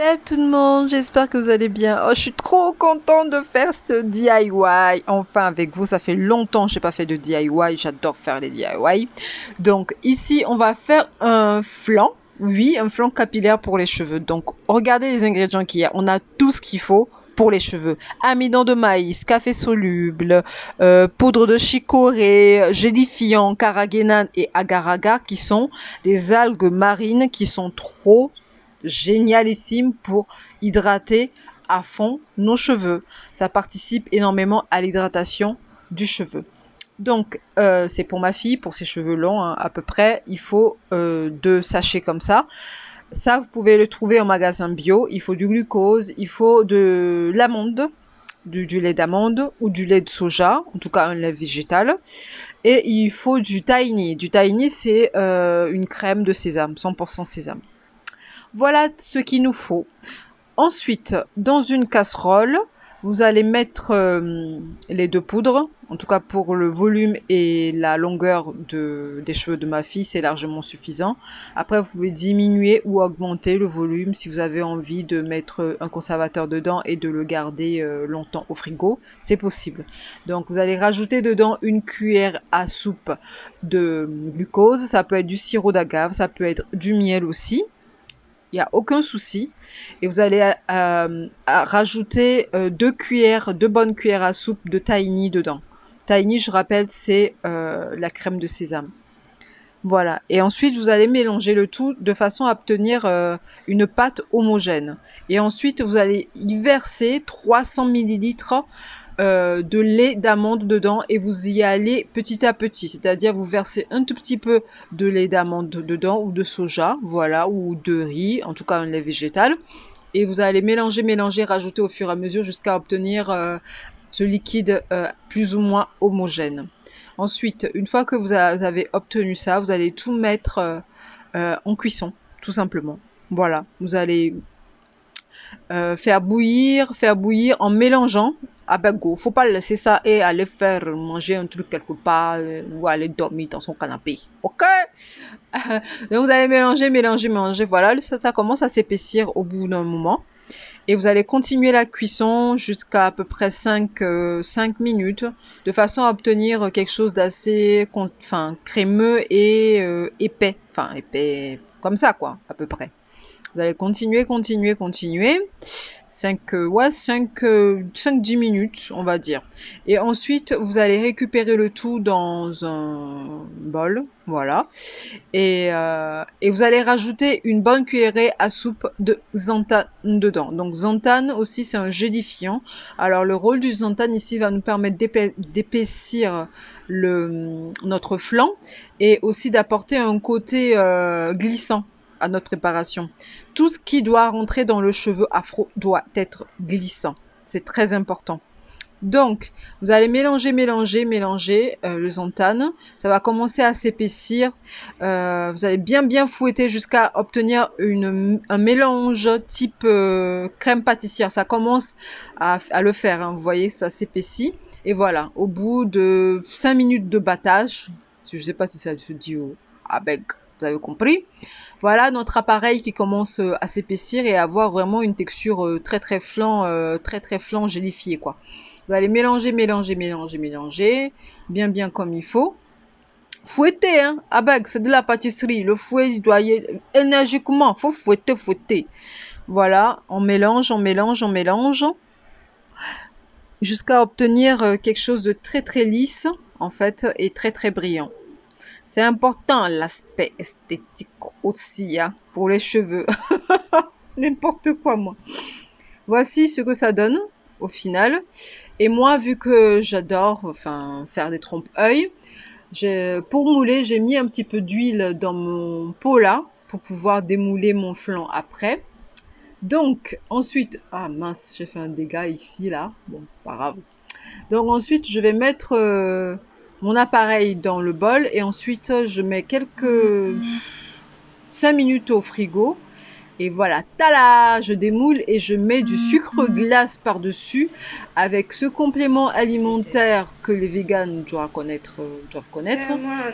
Salut tout le monde, j'espère que vous allez bien. Oh, je suis trop contente de faire ce DIY. Enfin, avec vous, ça fait longtemps que je n'ai pas fait de DIY. J'adore faire les DIY. Donc ici, on va faire un flan. Oui, un flan capillaire pour les cheveux. Donc, regardez les ingrédients qu'il y a. On a tout ce qu'il faut pour les cheveux. Amidon de maïs, café soluble, poudre de chicorée, gélifiant, carragénane et agar-agar qui sont des algues marines qui sont trop génialissime pour hydrater à fond nos cheveux. Ça participe énormément à l'hydratation du cheveu. Donc, c'est pour ma fille, pour ses cheveux longs, hein, à peu près, il faut 2 sachets comme ça. Ça, vous pouvez le trouver en magasin bio. Il faut du glucose, il faut de l'amande, du lait d'amande ou du lait de soja, en tout cas un lait végétal. Et il faut du tahini. Du tahini, c'est une crème de sésame, 100% sésame. Voilà ce qu'il nous faut. Ensuite, dans une casserole, vous allez mettre les 2 poudres. En tout cas, pour le volume et la longueur des cheveux de ma fille, c'est largement suffisant. Après, vous pouvez diminuer ou augmenter le volume si vous avez envie de mettre un conservateur dedans et de le garder longtemps au frigo. C'est possible. Donc, vous allez rajouter dedans une cuillère à soupe de glucose. Ça peut être du sirop d'agave, ça peut être du miel aussi. Il n'y a aucun souci. Et vous allez rajouter 2 bonnes cuillères à soupe de tahini dedans. Tahini, je rappelle, c'est la crème de sésame. Voilà. Et ensuite, vous allez mélanger le tout de façon à obtenir une pâte homogène. Et ensuite, vous allez y verser 300 millilitres de lait d'amande dedans et vous y allez petit à petit, c'est-à-dire vous versez un tout petit peu de lait d'amande dedans ou de soja, voilà, ou de riz, en tout cas un lait végétal, et vous allez mélanger, rajouter au fur et à mesure jusqu'à obtenir ce liquide plus ou moins homogène. Ensuite, une fois que vous avez obtenu ça, vous allez tout mettre en cuisson, tout simplement. Voilà, vous allez faire bouillir en mélangeant. Ah ben go, faut pas laisser ça et aller faire manger un truc quelque part ou aller dormir dans son canapé. Ok? Donc vous allez mélanger. Voilà, ça commence à s'épaissir au bout d'un moment. Et vous allez continuer la cuisson jusqu'à peu près 5 minutes de façon à obtenir quelque chose d'assez crémeux et épais. Enfin épais comme ça quoi, à peu près. Vous allez continuer. 5-10 minutes, on va dire. Et ensuite, vous allez récupérer le tout dans un bol, voilà. Et vous allez rajouter une bonne cuillerée à soupe de xanthane dedans. Donc xanthane aussi, c'est un gélifiant. Alors le rôle du xanthane ici va nous permettre d'épaissir notre flan et aussi d'apporter un côté glissant à notre préparation. Tout ce qui doit rentrer dans le cheveu afro doit être glissant. C'est très important. Donc, vous allez mélanger le xanthane. Ça va commencer à s'épaissir. Vous allez bien fouetter jusqu'à obtenir un mélange type crème pâtissière. Ça commence à le faire. Hein. Vous voyez, ça s'épaissit. Et voilà, au bout de 5 minutes de battage, je ne sais pas si ça se dit avec, vous avez compris. Voilà notre appareil qui commence à s'épaissir et à avoir vraiment une texture très flan gélifié quoi. Vous allez mélanger, bien comme il faut. Fouetter, hein, avec, c'est de la pâtisserie. Le fouet, il doit y être énergiquement. Faut fouetter. Voilà, on mélange. Jusqu'à obtenir quelque chose de très lisse, en fait, et très brillant. C'est important l'aspect esthétique aussi, hein, pour les cheveux. N'importe quoi, moi. Voici ce que ça donne au final. Et moi, vu que j'adore faire des trompe-œil, pour mouler, j'ai mis un petit peu d'huile dans mon pot là, pour pouvoir démouler mon flan après. Donc, ensuite... Ah mince, j'ai fait un dégât ici, là. Bon, pas grave. Donc ensuite, je vais mettre mon appareil dans le bol et ensuite, je mets quelques 5 minutes au frigo. Et voilà, tada! Je démoule et je mets du sucre glace par-dessus avec ce complément alimentaire que les véganes doivent connaître.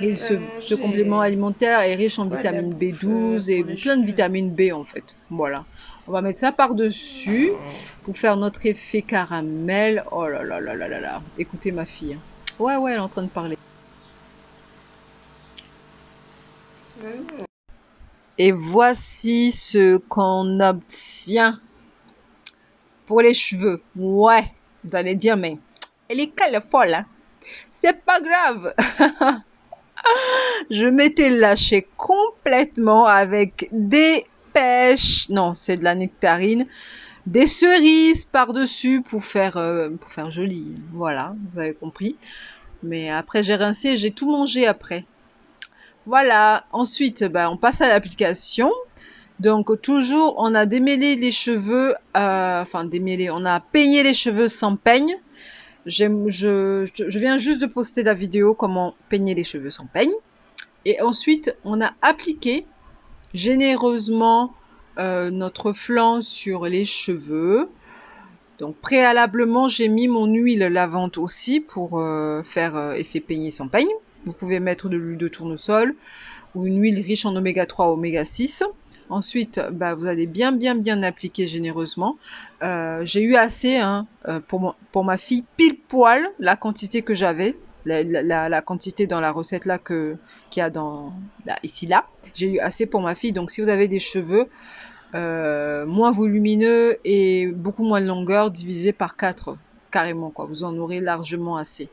Et ce complément alimentaire est riche en vitamine B12 et plein de vitamine B en fait. Voilà. On va mettre ça par-dessus pour faire notre effet caramel. Oh là là là là là là. Écoutez ma fille. Ouais, ouais, elle est en train de parler. Et voici ce qu'on obtient pour les cheveux. Ouais, vous allez dire, mais elle est folle, hein? C'est pas grave. Je m'étais lâchée complètement avec des pêches. Non, c'est de la nectarine. Des cerises par-dessus pour faire joli. Voilà, vous avez compris. Mais après, j'ai rincé, j'ai tout mangé après. Voilà. Ensuite, on passe à l'application. Donc, toujours, on a démêlé les cheveux, démêlé, on a peigné les cheveux sans peigne. Je viens juste de poster la vidéo comment peigner les cheveux sans peigne. Et ensuite, on a appliqué généreusement notre flanc sur les cheveux. Donc, préalablement, j'ai mis mon huile lavante aussi pour faire effet peigné sans peigne. Vous pouvez mettre de l'huile de tournesol ou une huile riche en oméga 3, oméga 6. Ensuite, vous allez bien appliquer généreusement. J'ai eu assez pour ma fille, pile poil la quantité que j'avais, la quantité dans la recette là qu'il y a ici là. J'ai eu assez pour ma fille. Donc si vous avez des cheveux moins volumineux et beaucoup moins de longueur, divisé par 4 carrément quoi. Vous en aurez largement assez.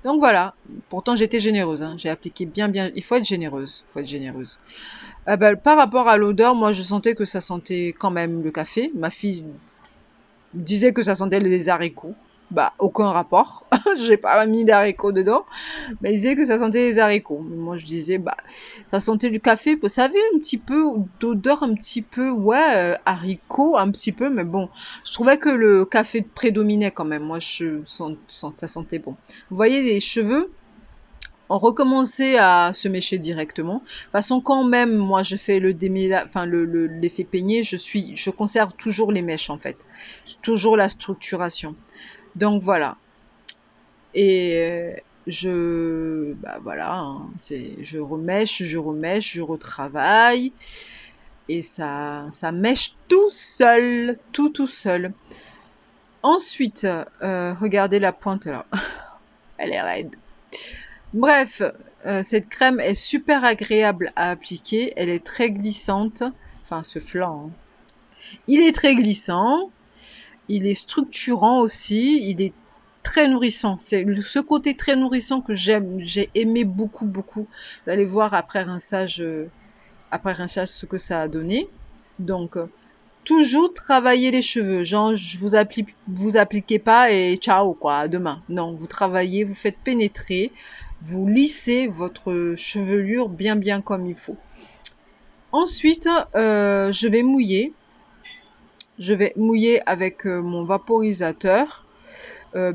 Donc voilà, pourtant j'étais généreuse, hein. J'ai appliqué bien, il faut être généreuse, par rapport à l'odeur, moi je sentais que ça sentait quand même le café. Ma fille disait que ça sentait les haricots. Aucun rapport, j'ai pas mis d'haricots dedans, mais elle disait que ça sentait les haricots. Moi je disais, ça sentait le café, vous savez, un petit peu d'odeur, un petit peu, ouais, haricot, un petit peu, mais bon, je trouvais que le café prédominait quand même. Moi, ça sentait bon. Vous voyez, les cheveux ont recommencé à se mécher directement. De toute façon, quand même, moi, je fais l'effet peigné, je conserve toujours les mèches, en fait. Toujours la structuration. Donc, voilà. Et voilà, hein, je remèche, je retravaille. Et ça mèche tout seul, tout seul. Ensuite, regardez la pointe là. Elle est raide. Bref, cette crème est super agréable à appliquer. Elle est très glissante. Enfin, ce flanc. Hein. Il est très glissant. Il est structurant aussi. Il est très nourrissant. C'est ce côté très nourrissant que j'aime. J'ai aimé beaucoup. Vous allez voir après rinçage ce que ça a donné. Donc, toujours travailler les cheveux. Genre, vous appliquez pas et ciao, quoi, à demain. Non, vous travaillez, vous faites pénétrer, vous lissez votre chevelure bien comme il faut. Ensuite, je vais mouiller. Je vais mouiller avec mon vaporisateur.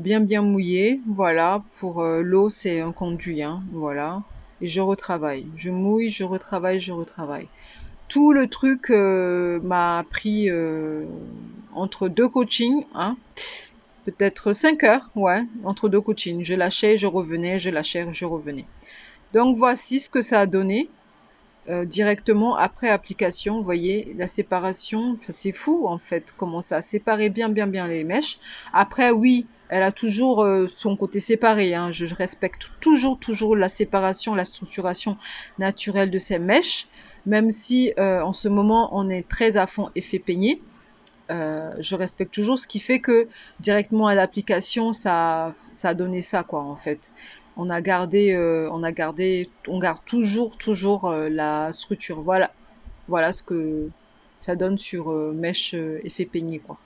Bien mouillé. Voilà, pour l'eau, c'est un conduit. Hein, voilà. Et je retravaille. Je mouille, je retravaille. Tout le truc m'a pris entre 2 coachings, hein, peut-être 5 heures, ouais, entre 2 coachings. Je lâchais, je revenais, je lâchais, je revenais. Donc voici ce que ça a donné directement après application. Vous voyez la séparation, c'est fou en fait, comment ça a séparé bien les mèches. Après oui, elle a toujours son côté séparé, hein. Je respecte toujours la séparation, la structuration naturelle de ces mèches. Même si en ce moment on est très à fond effet peigné, je respecte toujours, ce qui fait que directement à l'application ça a donné ça quoi en fait. On garde toujours la structure. Voilà ce que ça donne sur mèche effet peigné quoi.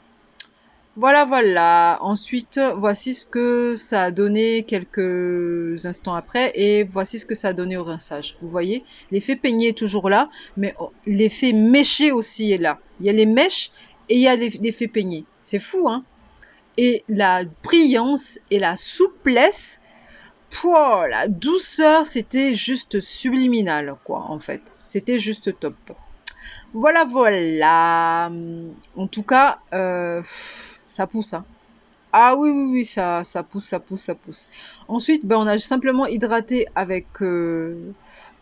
Voilà. Ensuite, voici ce que ça a donné quelques instants après et voici ce que ça a donné au rinçage. Vous voyez, l'effet peigné est toujours là, mais l'effet méché aussi est là. Il y a les mèches et il y a l'effet peigné. C'est fou, hein? Et la brillance et la souplesse, la douceur, c'était juste subliminal, quoi, en fait. C'était juste top. Voilà. En tout cas, ça pousse, hein. Ah oui, ça pousse. Ensuite, on a simplement hydraté avec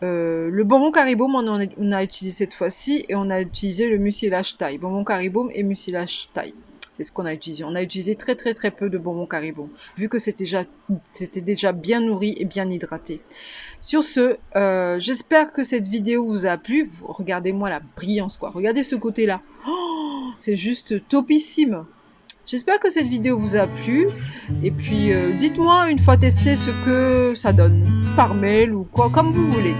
Le bonbon Caribaume, on a utilisé cette fois-ci et on a utilisé le mucilage taille. Bonbon Caribaume et mucilage taille. C'est ce qu'on a utilisé. On a utilisé très peu de bonbons Caribaume, vu que c'était déjà bien nourri et bien hydraté. Sur ce, j'espère que cette vidéo vous a plu. Regardez-moi la brillance, quoi. Regardez ce côté-là. Oh, c'est juste topissime. J'espère que cette vidéo vous a plu. Et puis, dites-moi une fois testé ce que ça donne. Par mail ou quoi, comme vous voulez.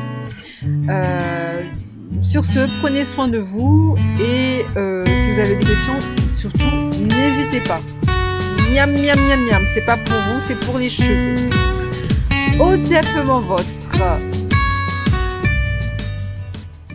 Sur ce, prenez soin de vous. Et si vous avez des questions, surtout, n'hésitez pas. Miam, miam, miam, miam. C'est pas pour vous, c'est pour les cheveux. Au défement votre.